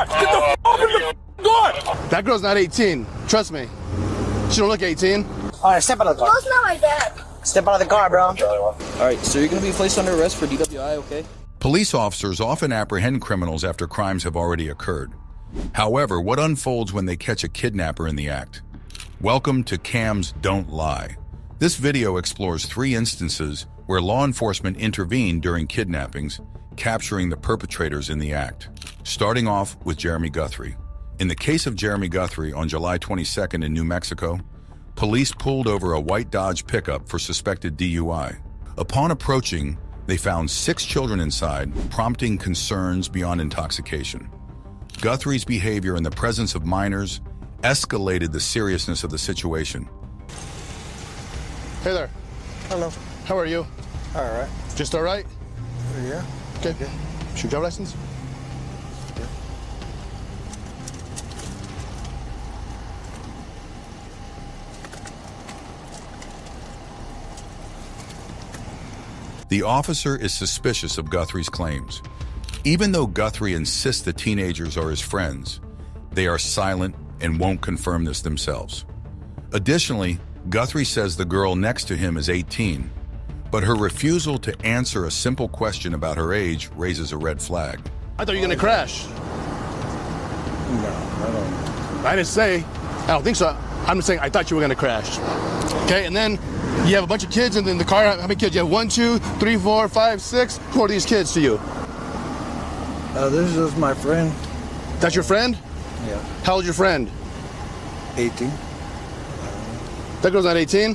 car! Get the f open the door! That girl's not 18. Trust me. She don't look 18. All right, step out of the car. No, it's not my dad. Step out of the car, bro. All right, so you're going to be placed under arrest for DWI, okay? Police officers often apprehend criminals after crimes have already occurred. However, what unfolds when they catch a kidnapper in the act? Welcome to Cams Don't Lie. This video explores 3 instances where law enforcement intervened during kidnappings, capturing the perpetrators in the act. Starting off with Jeremy Guthrie. In the case of Jeremy Guthrie on July 22nd in New Mexico, police pulled over a white Dodge pickup for suspected DUI. Upon approaching, they found 6 children inside, prompting concerns beyond intoxication. Guthrie's behavior in the presence of minors escalated the seriousness of the situation. Hey there. Hello. How are you? All right. Just all right? Yeah. Okay. Should you drive license? Yeah. The officer is suspicious of Guthrie's claims. Even though Guthrie insists the teenagers are his friends, they are silent and won't confirm this themselves. Additionally, Guthrie says the girl next to him is 18, but her refusal to answer a simple question about her age raises a red flag. I thought you were gonna crash. No, I don't. I didn't say, I don't think so. I'm just saying I thought you were gonna crash. Okay, and then you have a bunch of kids in the car. How many kids? You have 1, 2, 3, 4, 5, 6. Who are these kids to you? This is my friend. That's your friend? Yeah. How old's your friend? 18. That girl's not 18?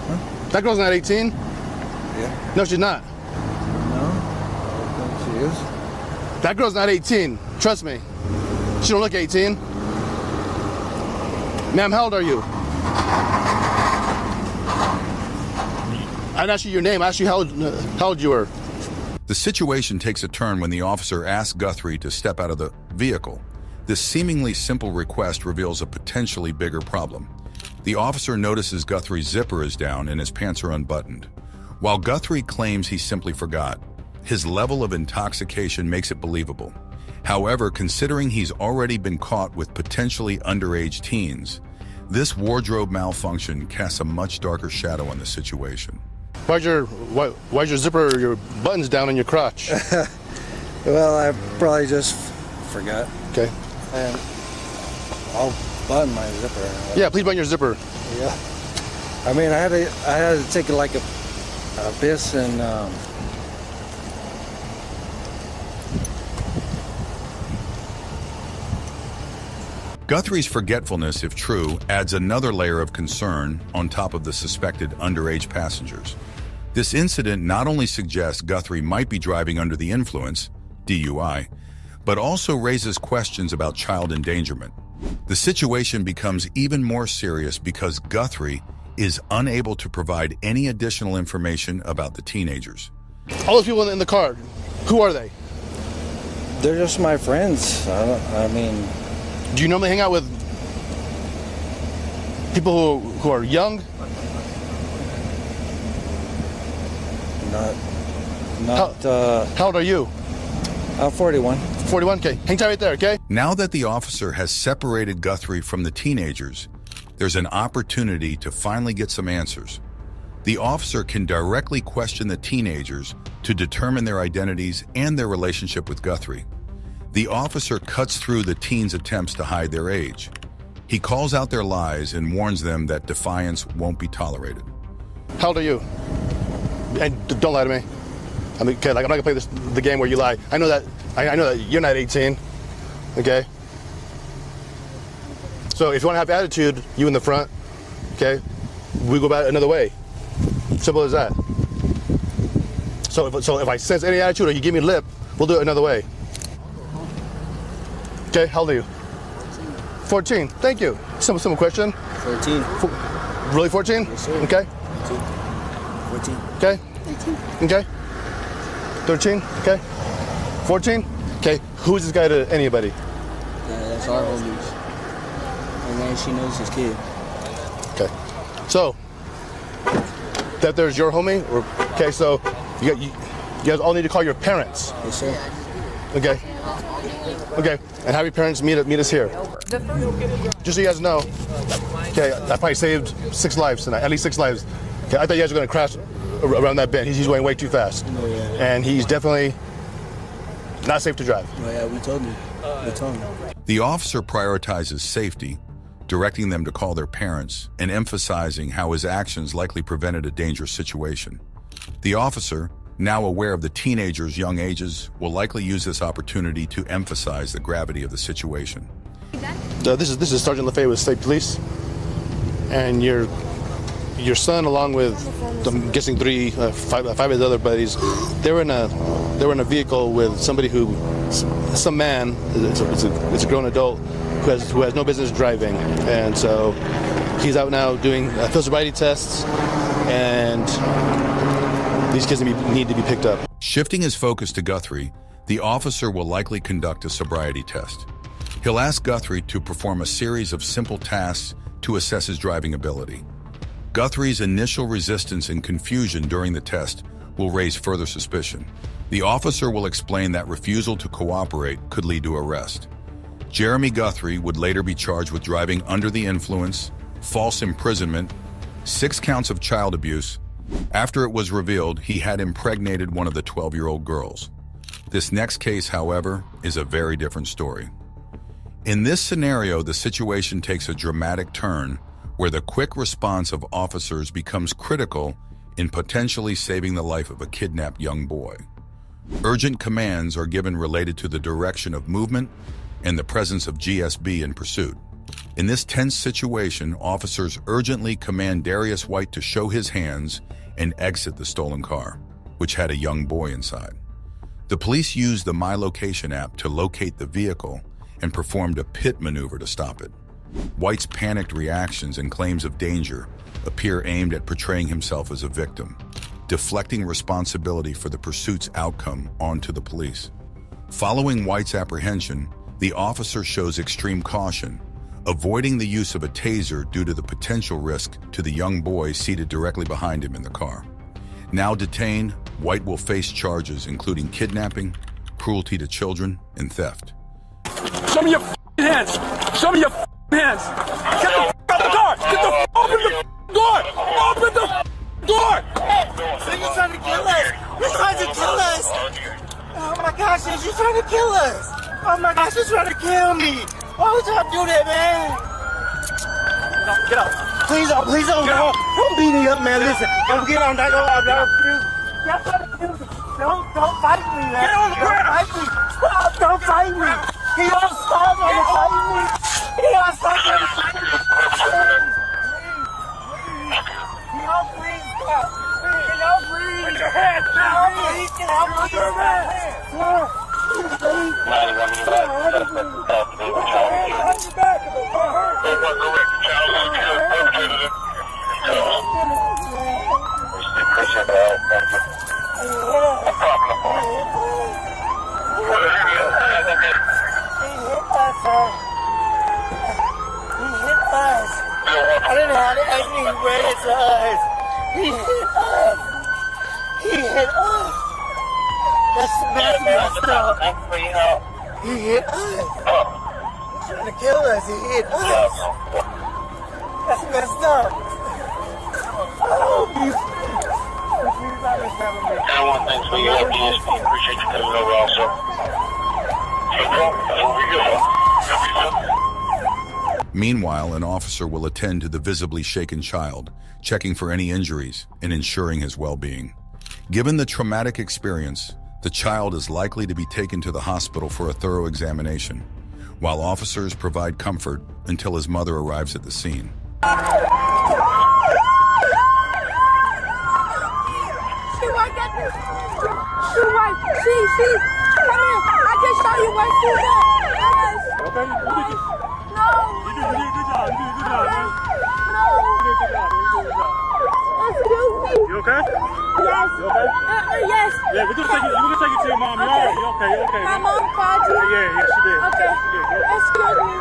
Huh? That girl's not 18? Yeah. No, she's not. No, I don't think she is. That girl's not 18. Trust me. She don't look 18. Ma'am, how old are you? I didn't ask you your name. I asked you how old you were. The situation takes a turn when the officer asks Guthrie to step out of the vehicle. This seemingly simple request reveals a potentially bigger problem. The officer notices Guthrie's zipper is down and his pants are unbuttoned. While Guthrie claims he simply forgot, his level of intoxication makes it believable. However, considering he's already been caught with potentially underage teens, this wardrobe malfunction casts a much darker shadow on the situation. Why's your zipper, your buttons down in your crotch? Well, I probably just forgot. Okay. And I'll button my zipper. Yeah, please button your zipper. Yeah. I mean, I had to take like a piss and Guthrie's forgetfulness, if true, adds another layer of concern on top of the suspected underage passengers. This incident not only suggests Guthrie might be driving under the influence, DUI, but also raises questions about child endangerment. The situation becomes even more serious because Guthrie is unable to provide any additional information about the teenagers. All those people in the car, who are they? they're just my friends. I mean... Do you normally hang out with people who are young? How old are you? I'm 41. 41, okay. Hang tight right there, okay? Now that the officer has separated Guthrie from the teenagers, there's an opportunity to finally get some answers. The officer can directly question the teenagers to determine their identities and their relationship with Guthrie. The officer cuts through the teens' attempts to hide their age. He calls out their lies and warns them that defiance won't be tolerated. How old are you? And don't lie to me. I mean, okay, like I'm not gonna play the game where you lie. I know that you're not 18. Okay. So if you want to have attitude, you in the front. Okay. We go about it another way. Simple as that. So if I sense any attitude or you give me lip, we'll do it another way. Okay. How old are you? 14. Thank you. Simple question. 14. Really 14? Yes, sir. Okay. 14. Okay. 18. Okay. 13. Okay. 14. Okay. Who's this guy to anybody? That's our homies. And then she knows his kid. Okay. So that there's your homie, or okay. So you guys all need to call your parents. Yes, sir. Okay. Okay. And have your parents meet us here. Just so you guys know. Okay, I probably saved 6 lives tonight, at least 6 lives. Okay, I thought you guys were going to crash around that bend. He's going way too fast. Oh, yeah. And he's definitely not safe to drive. Oh, yeah, we told him. The officer prioritizes safety, directing them to call their parents and emphasizing how his actions likely prevented a dangerous situation. The officer, now aware of the teenager's young ages, will likely use this opportunity to emphasize the gravity of the situation. This is Sergeant LaFay with State Police, and your son, along with I'm guessing 5 of his other buddies, they were in a vehicle with somebody some man. It's a grown adult who has no business driving, and so he's out now doing field sobriety tests, and these kids need to be picked up. Shifting his focus to Guthrie, the officer will likely conduct a sobriety test. He'll ask Guthrie to perform a series of simple tasks to assess his driving ability. Guthrie's initial resistance and confusion during the test will raise further suspicion. The officer will explain that refusal to cooperate could lead to arrest. Jeremy Guthrie would later be charged with driving under the influence, false imprisonment, 6 counts of child abuse. After it was revealed he had impregnated one of the 12-year-old girls. This next case, however, is a very different story. In this scenario, the situation takes a dramatic turn where the quick response of officers becomes critical in potentially saving the life of a kidnapped young boy. Urgent commands are given related to the direction of movement and the presence of GSB in pursuit. In this tense situation, officers urgently command Darius White to show his hands and exit the stolen car, which had a young boy inside. The police used the My Location app to locate the vehicle and performed a pit maneuver to stop it. White's panicked reactions and claims of danger appear aimed at portraying himself as a victim, deflecting responsibility for the pursuit's outcome onto the police. Following White's apprehension, the officer shows extreme caution, avoiding the use of a taser due to the potential risk to the young boy seated directly behind him in the car. Now detained, White will face charges including kidnapping, cruelty to children, and theft. Show me your hands. Show me your hands. Get the out the door. Get the open the door. Open the door. So you're trying to kill us? You're trying to kill us? Oh my gosh, you're trying to kill us? Oh my gosh, you're trying to kill me. Why would y'all do that, man? Get out. Please don't, don't beat me up, man. Listen, don't get on that. Y'all trying to kill me. Don't fight me, man. Get on the ground. Don't fight me. Stop, don't fight me. He don't stop trying to fight me. He don't stop trying to fight me. He don't please stop. He don't please. Put your hands down. Please, can I please stop? I didn't have to ask me where it's us. He hit us. He hit us. That's messed up. He hit us. He's trying to kill us. He hit us. That's messed up. Oh, Everyone thanks for your DSP. Appreciate you coming over also. Meanwhile, an officer will attend to the visibly shaken child, checking for any injuries and ensuring his well-being. Given the traumatic experience, the child is likely to be taken to the hospital for a thorough examination, while officers provide comfort until his mother arrives at the scene. She, come here. I can show you where she's at. Okay, you did it. No. You did a good job. You did a good job, man. No. You did a good job. You did a good job. Excuse me. You okay? Yes. You okay? Yes. Yeah, we're gonna take you to your mom. You're all right. You're okay. You're okay. My mom called you? Yeah, she did. Okay. She did. Yeah. Excuse me.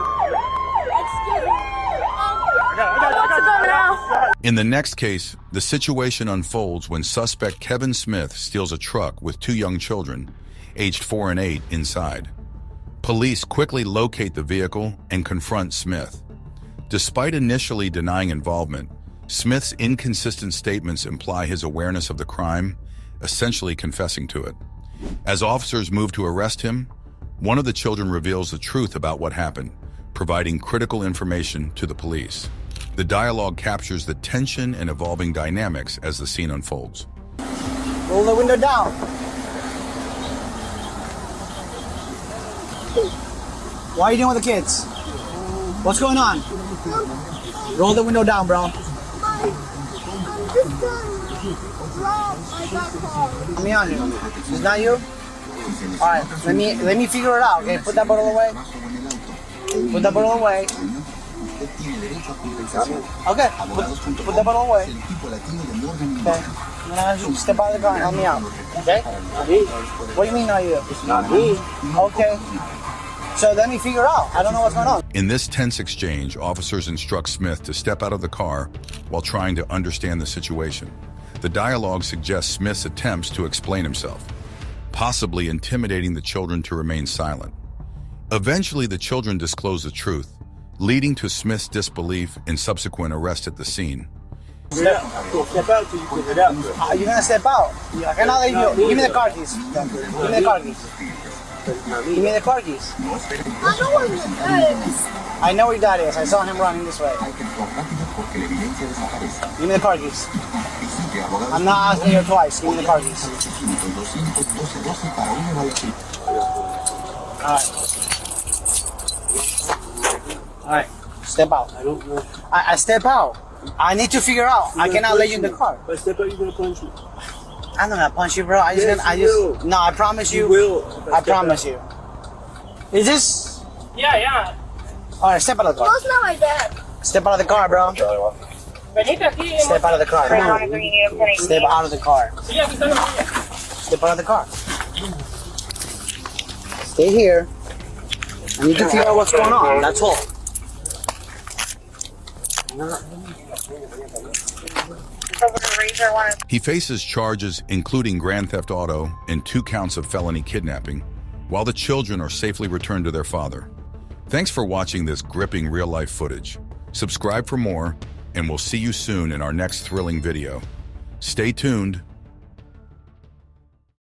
Excuse me. I want to go now. In the next case, the situation unfolds when suspect Kevin Smith steals a truck with 2 young children aged 4 and 8, inside. Police quickly locate the vehicle and confront Smith. Despite initially denying involvement, Smith's inconsistent statements imply his awareness of the crime, essentially confessing to it. As officers move to arrest him, one of the children reveals the truth about what happened, providing critical information to the police. The dialogue captures the tension and evolving dynamics as the scene unfolds. Roll the window down. Why are you doing with the kids? What's going on? Roll the window down, bro. I'm just trying to rob my back car. Let me on you. It's not you? Alright, let me figure it out, okay? Put that bottle away. Put that bottle away. Okay, put that bottle away. Okay. I'm gonna have you step out of the car and help me out. Okay? What do you mean not you? Not me. Okay. So let me figure out. I don't know what's going on. In this tense exchange, officers instruct Smith to step out of the car while trying to understand the situation. The dialogue suggests Smith's attempts to explain himself, possibly intimidating the children to remain silent. Eventually, the children disclose the truth, leading to Smith's disbelief and subsequent arrest at the scene. Step out till you figure it out. You're gonna step out. I cannot let you. Give me the car keys. Give me the car keys. Give me the car keys. I know where your dad is. I know where your dad is. I saw him running this way. Give me the car keys. I'm not asking you twice. Give me the car keys. Alright, step out. I don't know. I step out. I need to figure out. I cannot let you in the car. If I step out, you're gonna punch me. I'm not gonna punch you, bro. No, I promise you. You will. I promise you. Is this? Yeah. Alright, step out of the car. No, it's not my dad. Step out of the car, bro. Step out of the car. Come on. Step out of the car. Step out of the car. Stay here. I need to figure out what's going on. That's all. He faces charges including grand theft auto and 2 counts of felony kidnapping, while the children are safely returned to their father. Thanks for watching this gripping real-life footage. Subscribe for more, and we'll see you soon in our next thrilling video. Stay tuned.